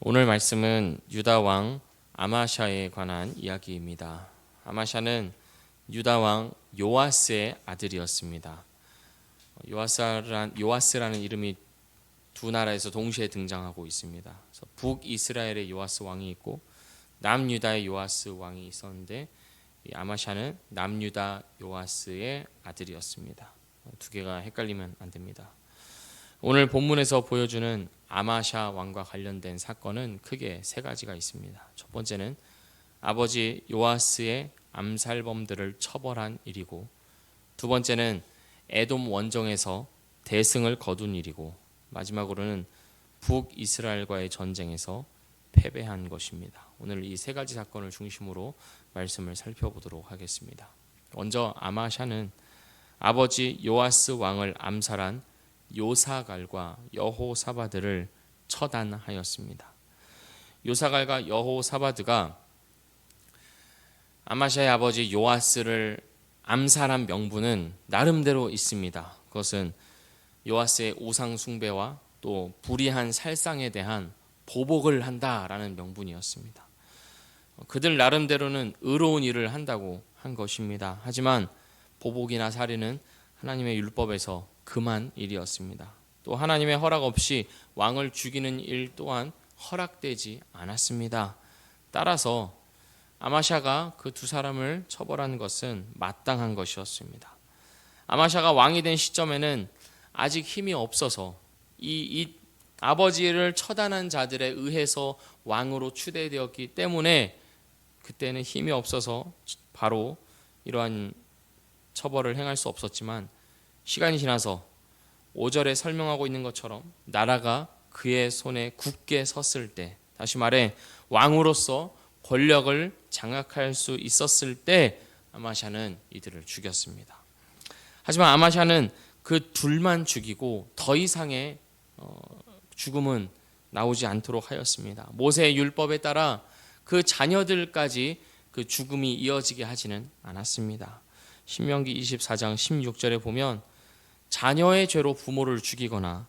오늘 말씀은 유다 왕 아마샤에 관한 이야기입니다. 아마샤는 유다 왕 요아스의 아들이었습니다. 요아스라는 이름이 두 나라에서 동시에 등장하고 있습니다. 그래서 북이스라엘의 요아스 왕이 있고 남유다의 요아스 왕이 있었는데 이 아마샤는 남유다 요아스의 아들이었습니다. 두 개가 헷갈리면 안 됩니다. 오늘 본문에서 보여주는 아마샤 왕과 관련된 사건은 크게 세 가지가 있습니다. 첫 번째는 아버지 요아스의 암살범들을 처벌한 일이고, 두 번째는 에돔 원정에서 대승을 거둔 일이고, 마지막으로는 북이스라엘과의 전쟁에서 패배한 것입니다. 오늘 이 세 가지 사건을 중심으로 말씀을 살펴보도록 하겠습니다. 먼저 아마샤는 아버지 요아스 왕을 암살한 요사갈과 여호사바드를 처단하였습니다. 요사갈과 여호사바드가 아마샤의 아버지 요아스를 암살한 명분은 나름대로 있습니다. 그것은 요아스의 우상 숭배와 또 불의한 살상에 대한 보복을 한다라는 명분이었습니다. 그들 나름대로는 의로운 일을 한다고 한 것입니다. 하지만 보복이나 살인은 하나님의 율법에서 금한 일이었습니다. 또 하나님의 허락 없이 왕을 죽이는 일 또한 허락되지 않았습니다. 따라서 아마샤가 그 두 사람을 처벌한 것은 마땅한 것이었습니다. 아마샤가 왕이 된 시점에는 아직 힘이 없어서 이 아버지를 처단한 자들에 의해서 왕으로 추대되었기 때문에 그때는 힘이 없어서 바로 이러한 처벌을 행할 수 없었지만, 시간이 지나서 5절에 설명하고 있는 것처럼 나라가 그의 손에 굳게 섰을 때, 다시 말해 왕으로서 권력을 장악할 수 있었을 때 아마샤는 이들을 죽였습니다. 하지만 아마샤는 그 둘만 죽이고 더 이상의 죽음은 나오지 않도록 하였습니다. 모세의 율법에 따라 그 자녀들까지 그 죽음이 이어지게 하지는 않았습니다. 신명기 24장 16절에 보면 자녀의 죄로 부모를 죽이거나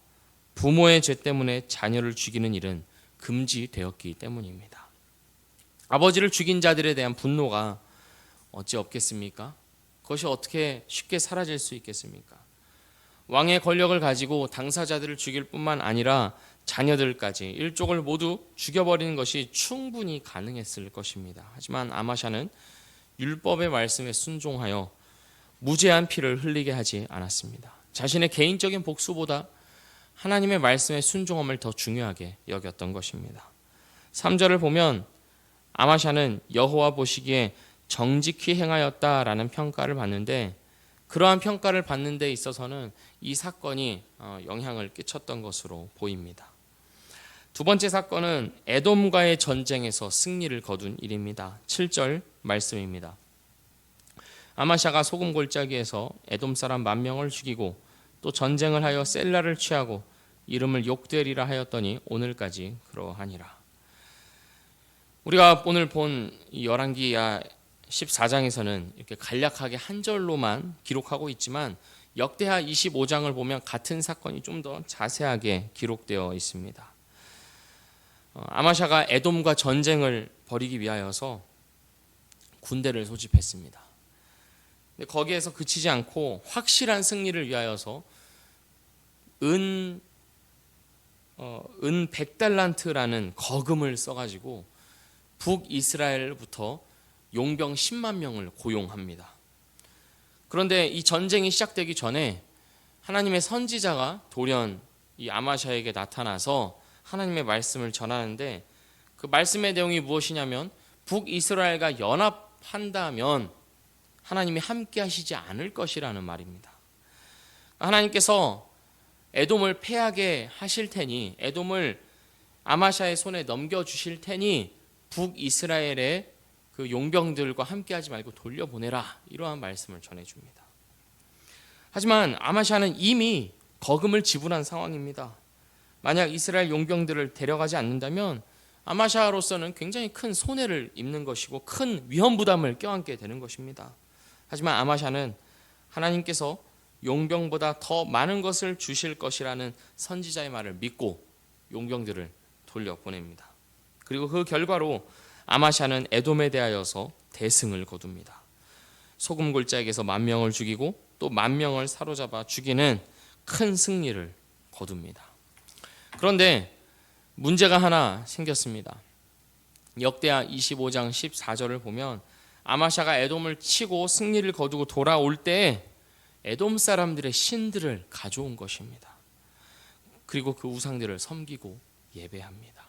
부모의 죄 때문에 자녀를 죽이는 일은 금지되었기 때문입니다. 아버지를 죽인 자들에 대한 분노가 어찌 없겠습니까? 그것이 어떻게 쉽게 사라질 수 있겠습니까? 왕의 권력을 가지고 당사자들을 죽일 뿐만 아니라 자녀들까지 일족을 모두 죽여버리는 것이 충분히 가능했을 것입니다. 하지만 아마샤는 율법의 말씀에 순종하여 무죄한 피를 흘리게 하지 않았습니다. 자신의 개인적인 복수보다 하나님의 말씀의 순종함을 더 중요하게 여겼던 것입니다. 3절을 보면 아마샤는 여호와 보시기에 정직히 행하였다라는 평가를 받는데, 그러한 평가를 받는 데 있어서는 이 사건이 영향을 끼쳤던 것으로 보입니다. 두 번째 사건은 에돔과의 전쟁에서 승리를 거둔 일입니다. 7절 말씀입니다. 아마샤가 소금 골짜기에서 에돔 사람 10,000명을 죽이고 또 전쟁을 하여 셀라를 취하고 이름을 욕되리라 하였더니 오늘까지 그러하니라. 우리가 오늘 본 열왕기야 14장에서는 이렇게 간략하게 한 절로만 기록하고 있지만 역대하 25장을 보면 같은 사건이 좀 더 자세하게 기록되어 있습니다. 아마샤가 에돔과 전쟁을 벌이기 위하여서 군대를 소집했습니다. 거기에서 그치지 않고 확실한 승리를 위하여서 은 100달란트라는 거금을 써가지고 북이스라엘부터 용병 10만 명을 고용합니다. 그런데 이 전쟁이 시작되기 전에 하나님의 선지자가 돌연 이 아마샤에게 나타나서 하나님의 말씀을 전하는데, 그 말씀의 내용이 무엇이냐면 북이스라엘과 연합한다면 하나님이 함께 하시지 않을 것이라는 말입니다. 하나님께서 에돔을 패하게 하실 테니, 에돔을 아마샤의 손에 넘겨주실 테니 북이스라엘의 그 용병들과 함께 하지 말고 돌려보내라, 이러한 말씀을 전해줍니다. 하지만 아마샤는 이미 거금을 지불한 상황입니다. 만약 이스라엘 용병들을 데려가지 않는다면 아마샤로서는 굉장히 큰 손해를 입는 것이고 큰 위험 부담을 껴안게 되는 것입니다. 하지만 아마샤는 하나님께서 용병보다 더 많은 것을 주실 것이라는 선지자의 말을 믿고 용병들을 돌려보냅니다. 그리고 그 결과로 아마샤는 에돔에 대하여서 대승을 거둡니다. 소금 골짜기에서 10,000명을 죽이고 또 10,000명을 사로잡아 죽이는 큰 승리를 거둡니다. 그런데 문제가 하나 생겼습니다. 역대하 25장 14절을 보면 아마샤가 에돔을 치고 승리를 거두고 돌아올 때 에돔 사람들의 신들을 가져온 것입니다. 그리고 그 우상들을 섬기고 예배합니다.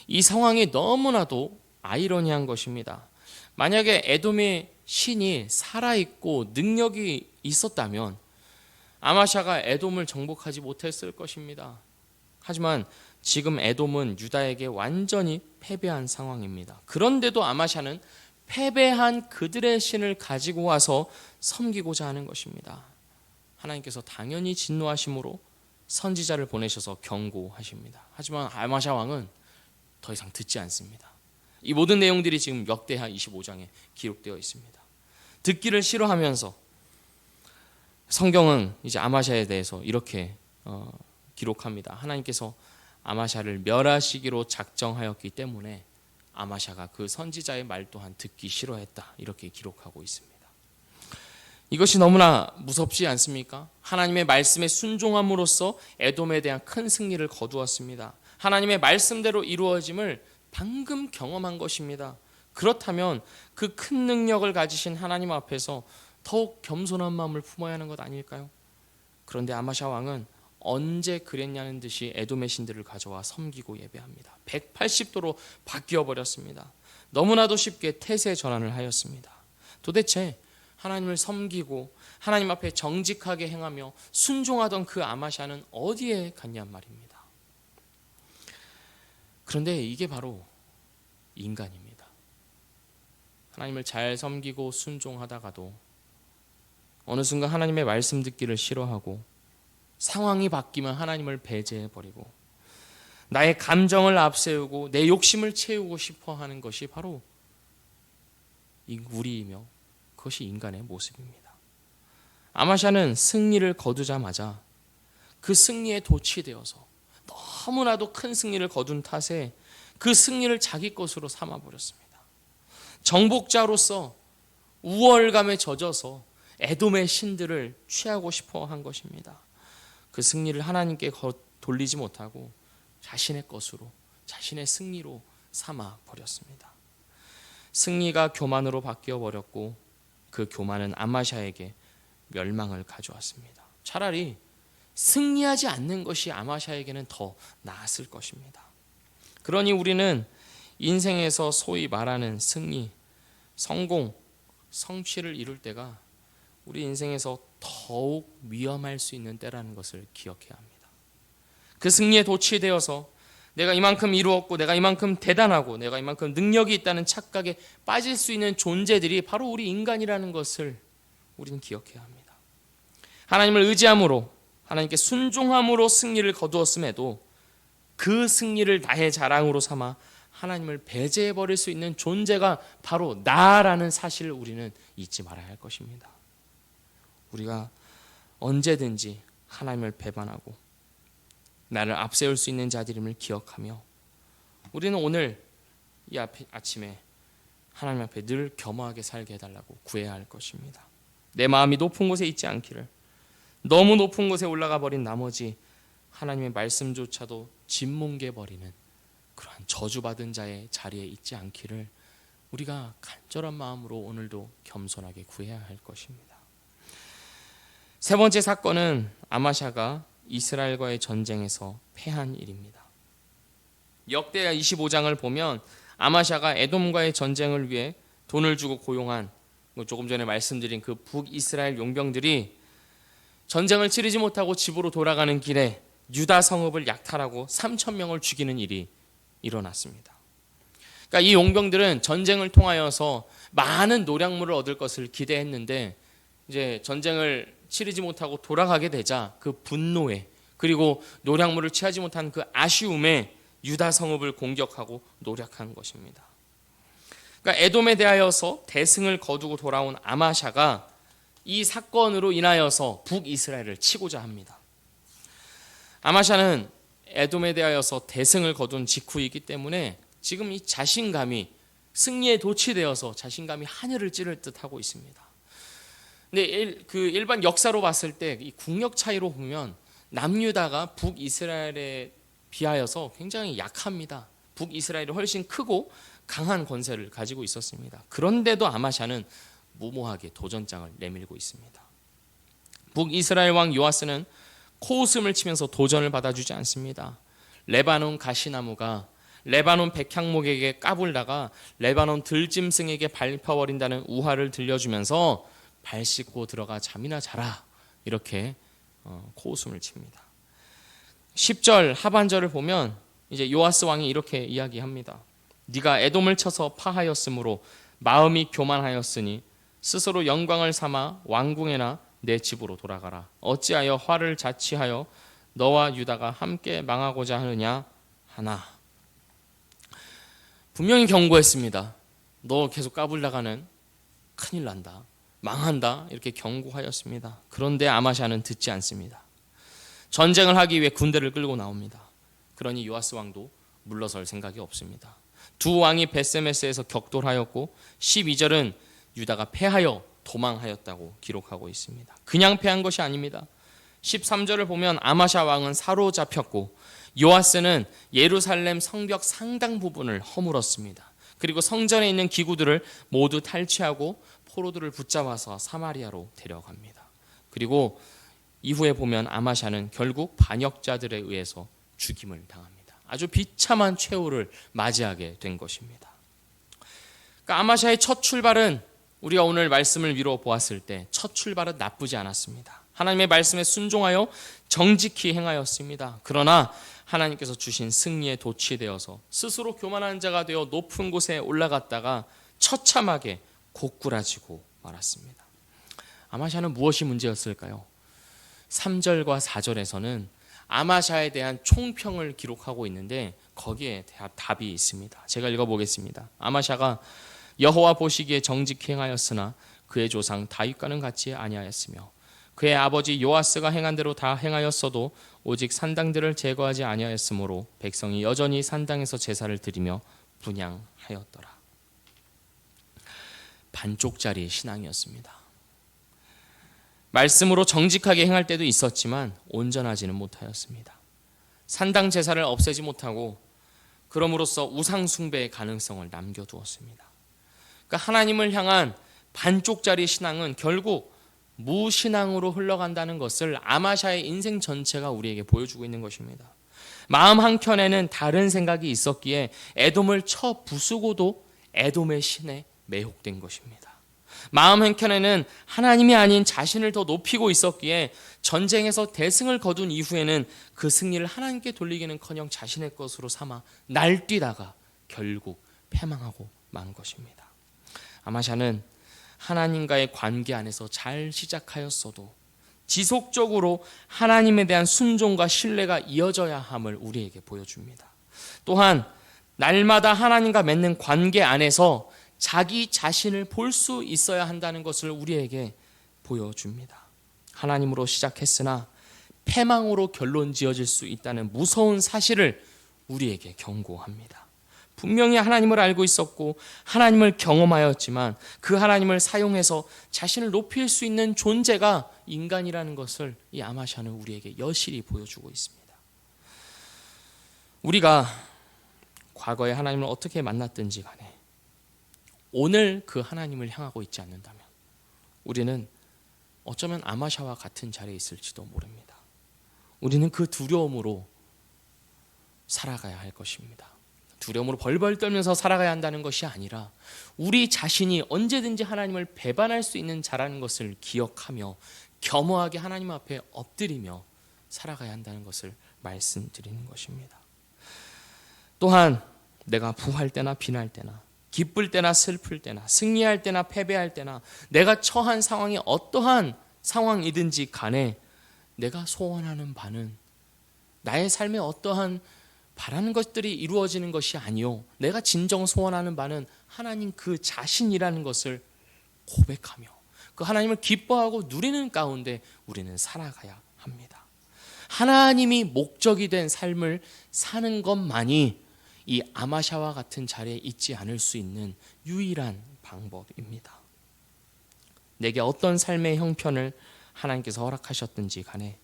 이 상황이 너무나도 아이러니한 것입니다. 만약에 에돔의 신이 살아있고 능력이 있었다면 아마샤가 에돔을 정복하지 못했을 것입니다. 하지만 지금 에돔은 유다에게 완전히 패배한 상황입니다. 그런데도 아마샤는 패배한 그들의 신을 가지고 와서 섬기고자 하는 것입니다. 하나님께서 당연히 진노하심으로 선지자를 보내셔서 경고하십니다. 하지만 아마샤 왕은 더 이상 듣지 않습니다. 이 모든 내용들이 지금 역대하 25장에 기록되어 있습니다. 듣기를 싫어하면서 성경은 이제 아마샤에 대해서 이렇게 기록합니다. 하나님께서 아마샤를 멸하시기로 작정하였기 때문에 아마샤가 그 선지자의 말 또한 듣기 싫어했다. 이렇게 기록하고 있습니다. 이것이 너무나 무섭지 않습니까? 하나님의 말씀에 순종함으로써 에돔에 대한 큰 승리를 거두었습니다. 하나님의 말씀대로 이루어짐을 방금 경험한 것입니다. 그렇다면 그 큰 능력을 가지신 하나님 앞에서 더욱 겸손한 마음을 품어야 하는 것 아닐까요? 그런데 아마샤 왕은 언제 그랬냐는 듯이 에돔의 신들을 가져와 섬기고 예배합니다. 180도로 바뀌어 버렸습니다. 너무나도 쉽게 태세 전환을 하였습니다. 도대체 하나님을 섬기고 하나님 앞에 정직하게 행하며 순종하던 그 아마샤는 어디에 갔냔 말입니다. 그런데 이게 바로 인간입니다. 하나님을 잘 섬기고 순종하다가도 어느 순간 하나님의 말씀 듣기를 싫어하고 상황이 바뀌면 하나님을 배제해버리고 나의 감정을 앞세우고 내 욕심을 채우고 싶어 하는 것이 바로 우리이며 그것이 인간의 모습입니다. 아마샤는 승리를 거두자마자 그 승리에 도취되어서 너무나도 큰 승리를 거둔 탓에 그 승리를 자기 것으로 삼아버렸습니다. 정복자로서 우월감에 젖어서 에돔의 신들을 취하고 싶어 한 것입니다. 그 승리를 하나님께 돌리지 못하고 자신의 것으로, 자신의 승리로 삼아 버렸습니다. 승리가 교만으로 바뀌어 버렸고 그 교만은 아마샤에게 멸망을 가져왔습니다. 차라리 승리하지 않는 것이 아마샤에게는 더 나았을 것입니다. 그러니 우리는 인생에서 소위 말하는 승리, 성공, 성취를 이룰 때가 우리 인생에서 더욱 위험할 수 있는 때라는 것을 기억해야 합니다. 그 승리에 도취되어서 내가 이만큼 이루었고 내가 이만큼 대단하고 내가 이만큼 능력이 있다는 착각에 빠질 수 있는 존재들이 바로 우리 인간이라는 것을 우리는 기억해야 합니다. 하나님을 의지함으로 하나님께 순종함으로 승리를 거두었음에도 그 승리를 나의 자랑으로 삼아 하나님을 배제해버릴 수 있는 존재가 바로 나라는 사실을 우리는 잊지 말아야 할 것입니다. 우리가 언제든지 하나님을 배반하고 나를 앞세울 수 있는 자들임을 기억하며 우리는 오늘 이 아침에 하나님 앞에 늘 겸허하게 살게 해달라고 구해야 할 것입니다. 내 마음이 높은 곳에 있지 않기를, 너무 높은 곳에 올라가 버린 나머지 하나님의 말씀조차도 짓뭉개버리는 그러한 저주받은 자의 자리에 있지 않기를 우리가 간절한 마음으로 오늘도 겸손하게 구해야 할 것입니다. 세 번째 사건은 아마샤가 이스라엘과의 전쟁에서 패한 일입니다. 역대하 25장을 보면 아마샤가 에돔과의 전쟁을 위해 돈을 주고 고용한 조금 전에 말씀드린 그 북이스라엘 용병들이 전쟁을 치르지 못하고 집으로 돌아가는 길에 유다 성읍을 약탈하고 3,000명을 죽이는 일이 일어났습니다. 그러니까 이 용병들은 전쟁을 통하여서 많은 노략물을 얻을 것을 기대했는데 이제 전쟁을 치르지 못하고 돌아가게 되자 그 분노에 그리고 노략물을 취하지 못한 그 아쉬움에 유다 성읍을 공격하고 노략한 것입니다. 그러니까 에돔에 대하여서 대승을 거두고 돌아온 아마샤가 이 사건으로 인하여서 북이스라엘을 치고자 합니다. 아마샤는 에돔에 대하여서 대승을 거둔 직후이기 때문에 지금 이 자신감이 승리에 도취되어서 자신감이 하늘을 찌를 듯 하고 있습니다. 근데 그 일반 역사로 봤을 때 이 국력 차이로 보면 남유다가 북이스라엘에 비하여서 굉장히 약합니다. 북이스라엘이 훨씬 크고 강한 권세를 가지고 있었습니다. 그런데도 아마샤는 무모하게 도전장을 내밀고 있습니다. 북이스라엘 왕 요아스는 코웃음을 치면서 도전을 받아주지 않습니다. 레바논 가시나무가 레바논 백향목에게 까불다가 레바논 들짐승에게 밟혀버린다는 우화를 들려주면서 발 씻고 들어가 잠이나 자라, 이렇게 코웃음을 칩니다. 10절 하반절을 보면 이제 요아스 왕이 이렇게 이야기합니다. 네가 에돔을 쳐서 파하였으므로 마음이 교만하였으니 스스로 영광을 삼아 왕궁에나 내 집으로 돌아가라. 어찌하여 화를 자취하여 너와 유다가 함께 망하고자 하느냐 하나. 분명히 경고했습니다. 너 계속 까불다가는 큰일 난다, 망한다, 이렇게 경고하였습니다. 그런데 아마샤는 듣지 않습니다. 전쟁을 하기 위해 군대를 끌고 나옵니다. 그러니 요아스 왕도 물러설 생각이 없습니다. 두 왕이 베세메스에서 격돌하였고 12절은 유다가 패하여 도망하였다고 기록하고 있습니다. 그냥 패한 것이 아닙니다. 13절을 보면 아마샤 왕은 사로잡혔고 요아스는 예루살렘 성벽 상당 부분을 허물었습니다. 그리고 성전에 있는 기구들을 모두 탈취하고 포로들을 붙잡아서 사마리아로 데려갑니다. 그리고 이후에 보면 아마샤는 결국 반역자들에 의해서 죽임을 당합니다. 아주 비참한 최후를 맞이하게 된 것입니다. 그러니까 아마샤의 첫 출발은, 우리가 오늘 말씀을 미루어 보았을 때 첫 출발은 나쁘지 않았습니다. 하나님의 말씀에 순종하여 정직히 행하였습니다. 그러나 하나님께서 주신 승리에 도취되어서 스스로 교만한 자가 되어 높은 곳에 올라갔다가 처참하게 고꾸라지고 말았습니다. 아마샤는 무엇이 문제였을까요? 3절과 4절에서는 아마샤에 대한 총평을 기록하고 있는데 거기에 답이 있습니다. 제가 읽어보겠습니다. 아마샤가 여호와 보시기에 정직히 행하였으나 그의 조상 다윗과는 같이 아니하였으며 그의 아버지 요아스가 행한 대로 다 행하였어도 오직 산당들을 제거하지 아니하였으므로 백성이 여전히 산당에서 제사를 드리며 분향하였더라. 반쪽짜리 신앙이었습니다. 말씀으로 정직하게 행할 때도 있었지만 온전하지는 못하였습니다. 산당 제사를 없애지 못하고 그럼으로써 우상 숭배의 가능성을 남겨두었습니다. 그러니까 하나님을 향한 반쪽짜리 신앙은 결국 무신앙으로 흘러간다는 것을 아마샤의 인생 전체가 우리에게 보여주고 있는 것입니다. 마음 한켠에는 다른 생각이 있었기에 에돔을 쳐 부수고도 에돔의 신에 매혹된 것입니다. 마음 한켠에는 하나님이 아닌 자신을 더 높이고 있었기에 전쟁에서 대승을 거둔 이후에는 그 승리를 하나님께 돌리기는커녕 자신의 것으로 삼아 날뛰다가 결국 패망하고 만 것입니다. 아마샤는 하나님과의 관계 안에서 잘 시작하였어도 지속적으로 하나님에 대한 순종과 신뢰가 이어져야 함을 우리에게 보여줍니다. 또한 날마다 하나님과 맺는 관계 안에서 자기 자신을 볼 수 있어야 한다는 것을 우리에게 보여줍니다. 하나님으로 시작했으나 패망으로 결론 지어질 수 있다는 무서운 사실을 우리에게 경고합니다. 분명히 하나님을 알고 있었고 하나님을 경험하였지만 그 하나님을 사용해서 자신을 높일 수 있는 존재가 인간이라는 것을 이 아마샤는 우리에게 여실히 보여주고 있습니다. 우리가 과거에 하나님을 어떻게 만났든지 간에 오늘 그 하나님을 향하고 있지 않는다면 우리는 어쩌면 아마샤와 같은 자리에 있을지도 모릅니다. 우리는 그 두려움으로 살아가야 할 것입니다. 두려움으로 벌벌 떨면서 살아가야 한다는 것이 아니라 우리 자신이 언제든지 하나님을 배반할 수 있는 자라는 것을 기억하며 겸허하게 하나님 앞에 엎드리며 살아가야 한다는 것을 말씀드리는 것입니다. 또한 내가 부할 때나 빈할 때나 기쁠 때나 슬플 때나 승리할 때나 패배할 때나 내가 처한 상황이 어떠한 상황이든지 간에 내가 소원하는 바는 나의 삶에 어떠한 바라는 것들이 이루어지는 것이 아니요 내가 진정 소원하는 바는 하나님 그 자신이라는 것을 고백하며 그 하나님을 기뻐하고 누리는 가운데 우리는 살아가야 합니다. 하나님이 목적이 된 삶을 사는 것만이 이 아마샤와 같은 자리에 있지 않을 수 있는 유일한 방법입니다. 내게 어떤 삶의 형편을 하나님께서 허락하셨든지 간에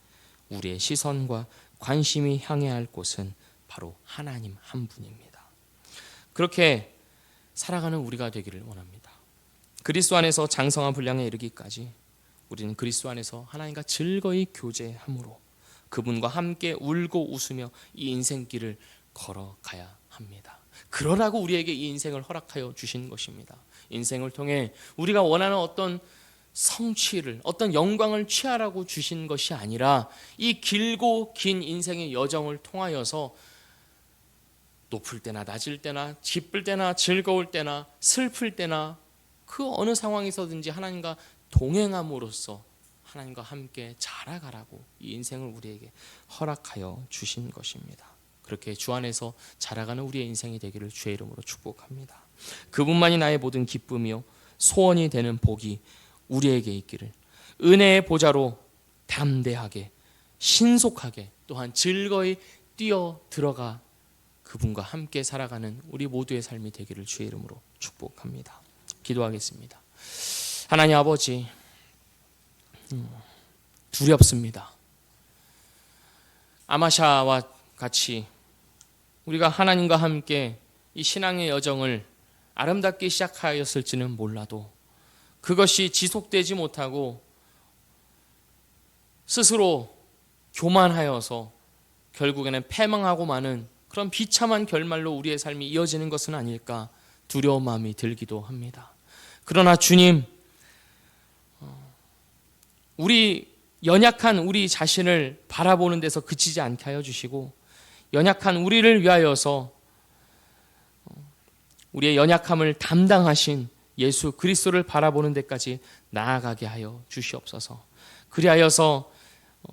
우리의 시선과 관심이 향해야 할 곳은 바로 하나님 한 분입니다. 그렇게 살아가는 우리가 되기를 원합니다. 그리스도 안에서 장성한 분량에 이르기까지 우리는 그리스도 안에서 하나님과 즐거이 교제함으로 그분과 함께 울고 웃으며 이 인생길을 걸어가야 합니다. 그러라고 우리에게 이 인생을 허락하여 주신 것입니다. 인생을 통해 우리가 원하는 어떤 성취를, 어떤 영광을 취하라고 주신 것이 아니라 이 길고 긴 인생의 여정을 통하여서 높을 때나 낮을 때나 기쁠 때나 즐거울 때나 슬플 때나 그 어느 상황에서든지 하나님과 동행함으로써 하나님과 함께 자라가라고 이 인생을 우리에게 허락하여 주신 것입니다. 그렇게 주 안에서 자라가는 우리의 인생이 되기를 주의 이름으로 축복합니다. 그분만이 나의 모든 기쁨이요 소원이 되는 복이 우리에게 있기를 은혜의 보좌로 담대하게 신속하게 또한 즐거이 뛰어 들어가 그분과 함께 살아가는 우리 모두의 삶이 되기를 주의 이름으로 축복합니다. 기도하겠습니다. 하나님 아버지, 두렵습니다. 아마샤와 같이 우리가 하나님과 함께 이 신앙의 여정을 아름답게 시작하였을지는 몰라도 그것이 지속되지 못하고 스스로 교만하여서 결국에는 패망하고 마는 그런 비참한 결말로 우리의 삶이 이어지는 것은 아닐까 두려운 마음이 들기도 합니다. 그러나 주님, 우리 연약한 우리 자신을 바라보는 데서 그치지 않게 하여 주시고 연약한 우리를 위하여서 우리의 연약함을 담당하신 예수 그리스도를 바라보는 데까지 나아가게 하여 주시옵소서. 그리하여서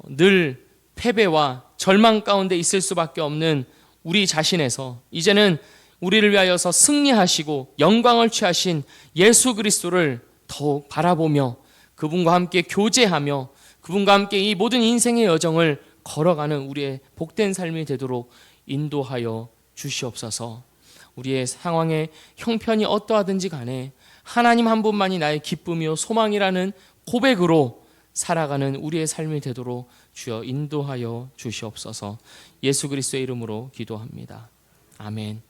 늘 패배와 절망 가운데 있을 수밖에 없는 우리 자신에서 이제는 우리를 위하여서 승리하시고 영광을 취하신 예수 그리스도를 더욱 바라보며 그분과 함께 교제하며 그분과 함께 이 모든 인생의 여정을 걸어가는 우리의 복된 삶이 되도록 인도하여 주시옵소서. 우리의 상황의 형편이 어떠하든지 간에 하나님 한 분만이 나의 기쁨이요 소망이라는 고백으로 살아가는 우리의 삶이 되도록 주여 인도하여 주시옵소서. 예수 그리스도의 이름으로 기도합니다. 아멘.